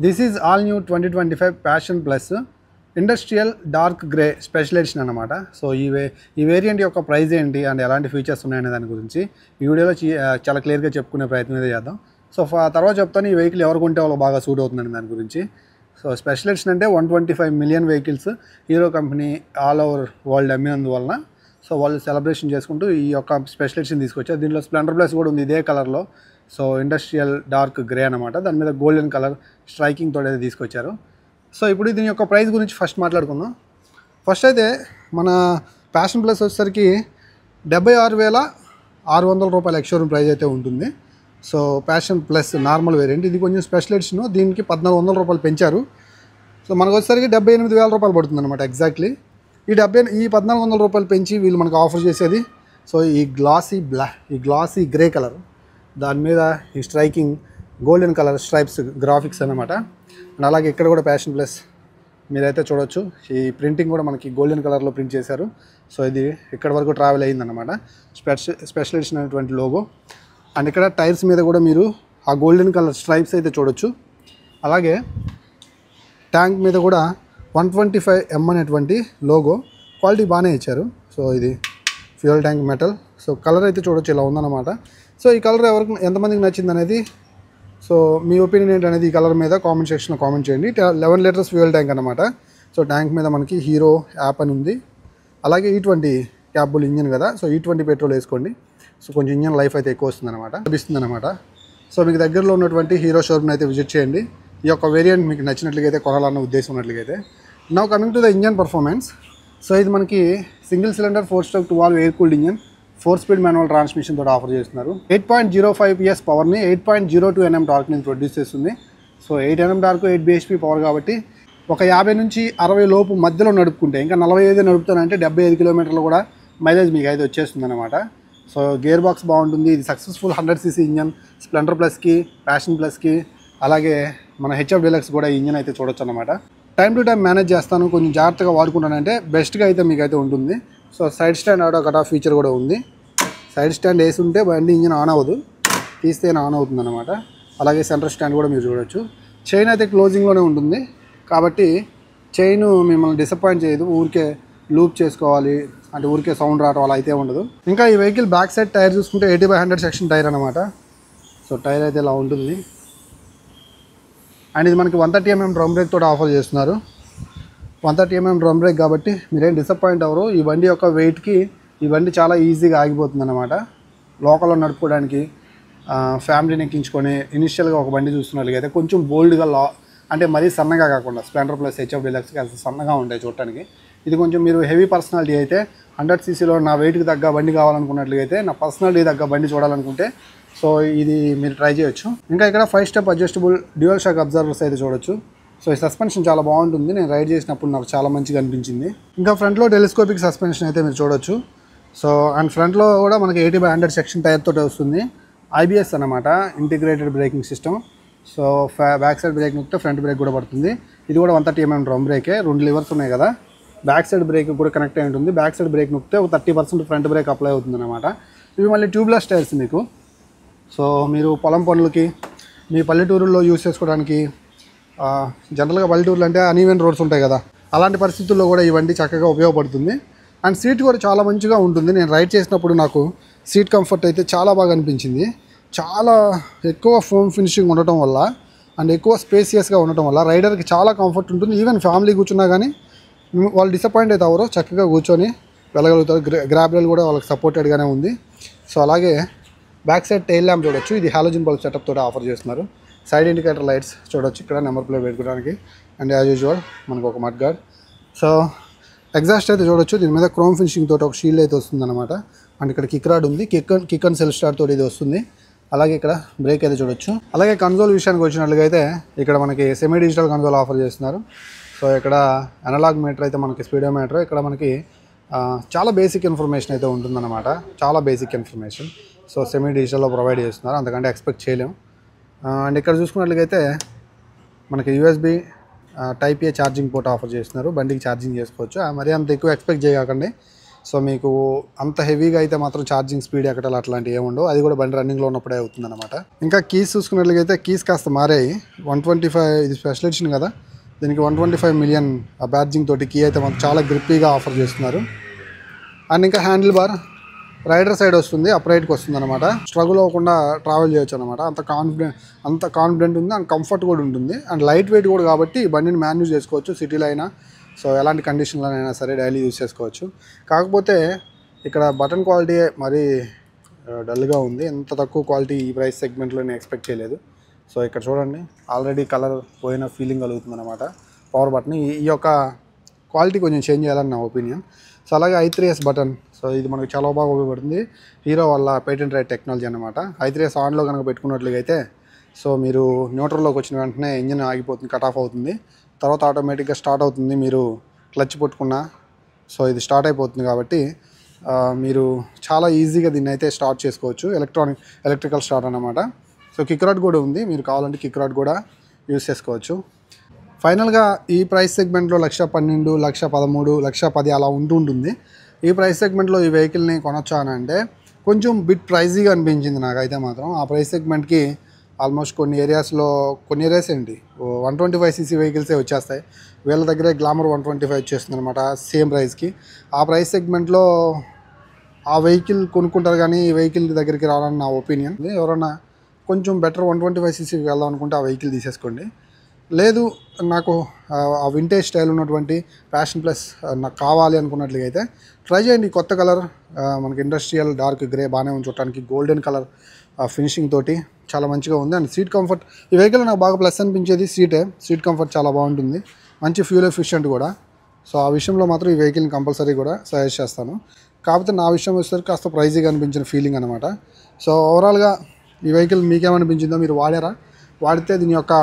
This is all new 2025 Passion Plus industrial dark grey special edition అనమాట. So ఈ variant యొక్క price ఏంటి and ఎలాంటి ఫీచర్స్ ఉన్నాయనే దాని గురించి ఈ వీడియోలో చాలా క్లియర్గా చెప్పుకునే ప్రయత్నం అయితే చేద్దాం. సో తర్వాత చెప్తాను ఈ వెహికల్ ఎవరు కొంటే వాళ్ళకి బాగా సూట్ అవుతుందని దాని గురించి. సో స్పెషల్ ఎడిషన్ అంటే 125 million vehicles Hero company all over world అమ్మినందువలన సో వాళ్ళు సెలబ్రేషన్ చేసుకుంటూ ఈ యొక్క స్పెషల్ ఎడిషన్ తీసుకొచ్చారు. దీంట్లో స్ప్లెండర్ ప్లస్ కూడా ఉంది ఇదే కలర్లో. సో ఇండస్ట్రియల్ డార్క్ గ్రే అనమాట, దాని మీద గోల్డెన్ కలర్ స్ట్రైకింగ్ తోటి అయితే తీసుకొచ్చారు. సో ఇప్పుడు దీని యొక్క ప్రైస్ గురించి ఫస్ట్ మాట్లాడుకుందాం. ఫస్ట్ అయితే మన ప్యాషన్ ప్లస్ వచ్చేసరికి 76,600 రూపాయల ఎక్స్షోరూమ్ ప్రైస్ అయితే ఉంటుంది. So passion plus normal variant, ఇది కొంచెం స్పెషల్ ఎడిషన్, దీనికి 1,400 రూపాయలు పెంచారు. సో మనకు వచ్చేసరికి 78,000 రూపాయలు పడుతుంది అనమాట ఎగ్జాక్ట్లీ. ఈ 1,400 రూపాయలు పెంచి వీళ్ళు మనకు ఆఫర్ చేసేది సో ఈ గ్లాసీ గ్రే కలర్, దాని మీద ఈ striking golden colour stripes graphics అనమాట. అండ్ అలాగే ఇక్కడ కూడా ప్యాషన్ ప్లస్ మీరైతే చూడొచ్చు, ఈ ప్రింటింగ్ కూడా మనకి గోల్డెన్ కలర్లో ప్రింట్ చేశారు. సో ఇది ఇక్కడ వరకు ట్రావెల్ అయ్యిందనమాట, స్పెషల్ ఎడిషన్ అనేటువంటి లోగో. అండ్ ఇక్కడ టైర్స్ మీద కూడా మీరు ఆ గోల్డెన్ కలర్ స్ట్రైప్స్ అయితే చూడొచ్చు. అలాగే ట్యాంక్ మీద కూడా 125M అనేటువంటి లోగో, క్వాలిటీ బాగానే ఇచ్చారు. సో ఇది fuel tank metal. So colour అయితే చూడొచ్చు ఇలా ఉందన్నమాట. సో ఈ కలర్ ఎంతమందికి నచ్చింది అనేది, సో మీ ఒపీనియన్ ఏంటనేది ఈ కలర్ మీద కామెంట్ సెక్షన్లో కామెంట్ చేయండి. 11 లీటర్స్ ఫ్యూయల్ ట్యాంక్ అనమాట. సో ట్యాంక్ మీద మనకి హీరో యాప్ అని ఉంది. అలాగే E20 క్యాబుల్ ఇంజిన్ కదా, సో E20 పెట్రోల్ వేసుకోండి. సో కొంచెం ఇంజిన్ లైఫ్ అయితే ఎక్కువ వస్తుంది అనమాట. సో మీకు దగ్గరలో ఉన్నటువంటి హీరో షోరూమ్ని అయితే విజిట్ చేయండి. ఈ యొక్క వేరియంట్ మీకు నచ్చినట్లయితే కొనాలన్న ఉద్దేశం ఉన్నట్లయితే. Now coming to the engine performance. So ఇది మనకి single cylinder 4-stroke 2-valve air cooled engine, 4-speed manual transmission తోటి ఆఫర్ చేస్తున్నారు. 8.05 PS పవర్ని 8.02 Nm టార్క్ని ప్రొడ్యూస్ చేస్తుంది. So 8 Nm torque 8 bhp power కాబట్టి ఒక 50 నుంచి 60 లోపు మధ్యలో నడుపుకుంటే, ఇంకా 45 నడుపుతానంటే 75 కిలోమీటర్లు కూడా మైలేజ్ మీకు అయితే వచ్చేస్తుంది అనమాట. సో గేర్ బాక్స్ బాగుంటుంది. ఇది సక్సెస్ఫుల్ 100cc ఇంజన్ స్ప్లెండర్ ప్లస్కి, ప్యాషన్ ప్లస్కి, అలాగే మన HF డీలక్స్ కూడా ఈ ఇంజన్ అయితే చూడొచ్చు అనమాట. టైం టు టైం మేనేజ్ చేస్తాను, కొంచెం జాగ్రత్తగా వాడుకుంటానంటే బెస్ట్గా అయితే మీకు అయితే ఉంటుంది. So side stand auto cut off feature కూడా ఉంది. సైడ్ స్టాండ్ వేసి ఉంటే బండి ఇంజిన్ ఆన్ అవ్వదు, తీస్తేనే ఆన్ అవుతుంది అనమాట. అలాగే సెంటర్ స్టాండ్ కూడా మీరు చూడొచ్చు. చైన్ అయితే క్లోజింగ్లోనే ఉంటుంది కాబట్టి చైన్ మిమ్మల్ని డిసప్పాయింట్ చేయదు. ఊరికే లూప్ చేసుకోవాలి అంటే ఊరికే సౌండ్ రావడం అలా అయితే ఉండదు. ఇంకా ఈ వెహికల్ బ్యాక్ సైడ్ టైర్ చూసుకుంటే 80/100 సెక్షన్ టైర్ అనమాట. సో టైర్ అయితే ఇలా ఉంటుంది. అండ్ ఇది మనకి 130mm డ్రమ్ బ్రేక్ తోటి ఆఫర్ చేస్తున్నారు. 130mm డ్రమ్ బ్రేక్ కాబట్టి మీరేం డిసప్పాయింట్ అవ్వరు. ఈ బండి యొక్క వెయిట్కి ఈ బండి చాలా ఈజీగా ఆగిపోతుంది అనమాట. లోకల్లో నడుపుకోవడానికి ఫ్యామిలీని ఎక్కించుకొని ఇనిషియల్గా ఒక బండి చూస్తున్నట్లయితే కొంచెం బోల్డ్గా అంటే మరీ సన్నగా కాకుండా స్ప్లెండర్ ప్లస్ HF డీలక్స్కి అంత సన్నగా ఉంటాయి చూడటానికి. ఇది కొంచెం మీరు హెవీ పర్సనాలిటీ అయితే 100cc నా వెయిట్కి తగ్గ బండి కావాలనుకున్నట్లయితే, నా పర్సనాలిటీ తగ్గ బండి చూడాలనుకుంటే సో ఇది మీరు ట్రై చేయొచ్చు. ఇంకా ఇక్కడ 5-step adjustable dual shock absorbers అయితే చూడొచ్చు. సో ఈ సస్పెన్షన్ చాలా బాగుంటుంది, నేను రైడ్ చేసినప్పుడు నాకు చాలా మంచిగా అనిపించింది. ఇంకా ఫ్రంట్లో టెలిస్కోపిక్ సస్పెన్షన్ అయితే మీరు చూడొచ్చు. సో అండ్ ఫ్రంట్లో కూడా మనకి 80/100 సెక్షన్ టైర్ తోటి వస్తుంది. IBS అనమాట, integrated braking system. So back side break నొక్కితే ఫ్రంట్ బ్రేక్ కూడా పడుతుంది. ఇది కూడా 130mm డ్రమ్ బ్రేకే, 2 లివర్స్ ఉన్నాయి కదా. బ్యాక్ సైడ్ బ్రేక్ కూడా కనెక్ట్ అయి ఉంటుంది. బ్యాక్ సైడ్ బ్రేక్ నొక్కితే ఒక 30% ఫ్రంట్ బ్రేక్ అప్లై అవుతుంది అనమాట. ఇవి మళ్ళీ ట్యూబ్లెస్ టైర్స్ మీకు. సో మీరు పొలం పనులకి, మీ పల్లెటూరుల్లో యూస్ చేసుకోవడానికి, జనరల్గా పల్లెటూరులు అంటే అన్ఈవెన్ రోడ్స్ ఉంటాయి కదా, అలాంటి పరిస్థితుల్లో కూడా ఈ బండి చక్కగా ఉపయోగపడుతుంది. అండ్ సీట్ కూడా చాలా మంచిగా ఉంటుంది. నేను రైడ్ చేసినప్పుడు నాకు సీట్ కంఫర్ట్ అయితే చాలా బాగా అనిపించింది. చాలా ఎక్కువ ఫోమ్ ఫినిషింగ్ ఉండటం వల్ల అండ్ ఎక్కువ స్పేసియస్గా ఉండటం వల్ల రైడర్కి చాలా కంఫర్ట్ ఉంటుంది. ఈవెన్ ఫ్యామిలీ కూర్చున్నా కానీ వాళ్ళు డిసప్పాయింట్ అయితే అవరు, చక్కగా కూర్చొని వెళ్ళగలుగుతారు. గ్రాబ్ రైల్ కూడా వాళ్ళకి సపోర్టెడ్గానే ఉంది. సో అలాగే బ్యాక్ సైడ్ టైల్ ల్యాంప్ చూడొచ్చు, ఇది హాలోజన్ బల్బ్ సెటప్ తోటి ఆఫర్ చేస్తున్నారు. సైడ్ ఇండికేటర్ లైట్స్ చూడొచ్చు, ఇక్కడ నెంబర్ ప్లేట్ పెట్టుకోవడానికి. అండ్ యాజ్ యూజువల్ మనకు ఒక మడ్ గార్డ్. సో ఎగ్జాస్ట్ అయితే చూడొచ్చు, దీని మీద క్రోమ్ ఫినిషింగ్ తోటి ఒక షీల్డ్ అయితే వస్తుంది అనమాట. అండ్ ఇక్కడ కిక్ రాడ్ ఉంది, కిక్ అండ్ సెల్ఫ్ స్టార్ట్ తోటి ఇది వస్తుంది. అలాగే ఇక్కడ బ్రేక్ అయితే చూడొచ్చు. అలాగే కన్సోల్ విషయానికి వచ్చినట్లుగా అయితే ఇక్కడ మనకి సెమీ డిజిటల్ కన్సోల్ ఆఫర్ చేస్తున్నారు. సో ఇక్కడ అనలాగ్ మీటర్ అయితే మనకి స్పీడోమీటర్, ఇక్కడ మనకి చాలా బేసిక్ ఇన్ఫర్మేషన్ అయితే ఉంటుందన్నమాట, చాలా బేసిక్ ఇన్ఫర్మేషన్. సో సెమీ డిజిటల్లో ప్రొవైడ్ చేస్తున్నారు, అంతకంటే ఎక్స్పెక్ట్ చేయలేము. అండ్ ఇక్కడ చూసుకున్నట్లయితే మనకి USB Type A charging port offer చేస్తున్నారు. బండికి ఛార్జింగ్ చేసుకోవచ్చు, మరి అంత ఎక్కువ ఎక్స్పెక్ట్ చేయకండి. సో మీకు అంత హెవీగా అయితే మాత్రం ఛార్జింగ్ స్పీడ్ ఎక్కడాలి అట్లాంటివి ఏముండవు, అది కూడా బండి రన్నింగ్లో ఉన్నప్పుడే అవుతుందన్నమాట. ఇంకా కీస్ చూసుకున్నట్లయితే కీస్ కాస్త మారాయి. 125 ఇది స్పెషల్ ఎడిషన్ కదా, దీనికి 125 మిలియన్ ఆ బ్యాడ్జింగ్ తోటి కీ అయితే మనకు చాలా గ్రిప్పీగా ఆఫర్ చేస్తున్నారు. అండ్ ఇంకా హ్యాండిల్ బార్ రైడర్ సైడ్ వస్తుంది, అప్రైట్కి వస్తుంది అనమాట. స్ట్రగుల్ అవ్వకుండా ట్రావెల్ చేయొచ్చు అనమాట. అంత కాన్ఫిడెంట్ ఉంది అండ్ కంఫర్ట్ కూడా ఉంటుంది. అండ్ లైట్ వెయిట్ కూడా కాబట్టి బండిని మ్యానేజ్ చేసుకోవచ్చు సిటీలో అయినా, సో ఎలాంటి కండిషన్లోనైనా సరే డైలీ యూజ్ చేసుకోవచ్చు. కాకపోతే ఇక్కడ బటన్ క్వాలిటీ మరీ డల్గా ఉంది. ఎంత తక్కువ క్వాలిటీ ఈ ప్రైస్ సెగ్మెంట్లో నేను ఎక్స్పెక్ట్ చేయలేదు. సో ఇక్కడ చూడండి, ఆల్రెడీ కలర్ పోయిన ఫీలింగ్ కలుగుతుంది అనమాట పవర్ బటన్. ఈ యొక్క క్వాలిటీ కొంచెం చేంజ్ చేయాలని నా ఒపీనియన్. సో అలాగే i3s బటన్, సో ఇది మనకు చాలా బాగా ఉపయోగపడుతుంది. హీరో వల్ల పేటెంట్ రైట్ టెక్నాలజీ అనమాట. i3s ఆన్లో కనుక పెట్టుకున్నట్లయితే సో మీరు న్యూట్రల్లోకి వచ్చిన వెంటనే ఇంజిన్ ఆగిపోతుంది, కట్ ఆఫ్ అవుతుంది. తర్వాత ఆటోమేటిక్గా స్టార్ట్ అవుతుంది. మీరు క్లచ్ పట్టుకున్నా సో ఇది స్టార్ట్ అయిపోతుంది కాబట్టి మీరు చాలా ఈజీగా దీన్ని అయితే స్టార్ట్ చేసుకోవచ్చు. ఎలక్ట్రికల్ స్టార్ట్ అన్నమాట. సో కిక్ రాడ్ కూడా ఉంది, మీరు కావాలంటే కిక్ రాడ్ కూడా యూజ్ చేసుకోవచ్చు. ఫైనల్గా ఈ ప్రైస్ సెగ్మెంట్లో 1,12,000, 1,13,000, 1,10,000 అలా ఉంటుంది. ఈ ప్రైస్ సెగ్మెంట్లో ఈ వెహికల్ని కొనొచ్చా అని అంటే కొంచెం బిట్ ప్రైజీగా అనిపించింది నాకైతే మాత్రం. ఆ ప్రైస్ సెగ్మెంట్కి ఆల్మోస్ట్ కొన్ని ఏరియాస్ ఏంటి 125cc వెహికల్సే వచ్చేస్తాయి. వీళ్ళ దగ్గరే గ్లామర్ 125 వచ్చేస్తుంది అనమాట సేమ్ ప్రైస్కి. ఆ ప్రైస్ సెగ్మెంట్లో ఆ వెహికల్ కొనుక్కుంటారు కానీ ఈ వెహికల్ దగ్గరికి రావాలని నా ఒపీనియన్. ఎవరన్నా కొంచెం బెటర్ 125cc వెళ్దాం అనుకుంటే ఆ వెహికల్ తీసేసుకోండి. లేదు నాకు ఆ వింటేజ్ స్టైల్ ఉన్నటువంటి ప్యాషన్ ప్లస్ నాకు కావాలి అనుకున్నట్లయితే ట్రై చేయండి. కొత్త కలర్ మనకి ఇండస్ట్రియల్ డార్క్ గ్రే బాగానే ఉంది చూడటానికి, గోల్డెన్ కలర్ ఫినిషింగ్ తోటి చాలా మంచిగా ఉంది. అండ్ సీట్ కంఫర్ట్ ఈ వెహికల్ నాకు బాగా ప్లస్ అనిపించేది సీట్ కంఫర్ట్ చాలా బాగుంటుంది, మంచి ఫ్యూల్ ఎఫిషియెంట్ కూడా. సో ఆ విషయంలో మాత్రం ఈ వెహికల్ని కంపల్సరీ కూడా సజెస్ట్ చేస్తాను. కాకపోతే నా విషయం వచ్చేసరికి కాస్త ప్రైజీగా అనిపించిన ఫీలింగ్ అనమాట. సో ఓవరాల్గా ఈ వెహికల్ మీకేమనిపించిందో, మీరు వాడితే దీని యొక్క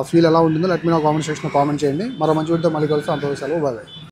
ఫీల్ ఎలా ఉంటుందో లెట్ మీ నో కామెంట్ సెక్షన్లో కామెంట్ చేయండి. మరో మంచి వీడియోతో మళ్ళీ కలుస్తాం. అంతవరకు సెలవు, బాయ్.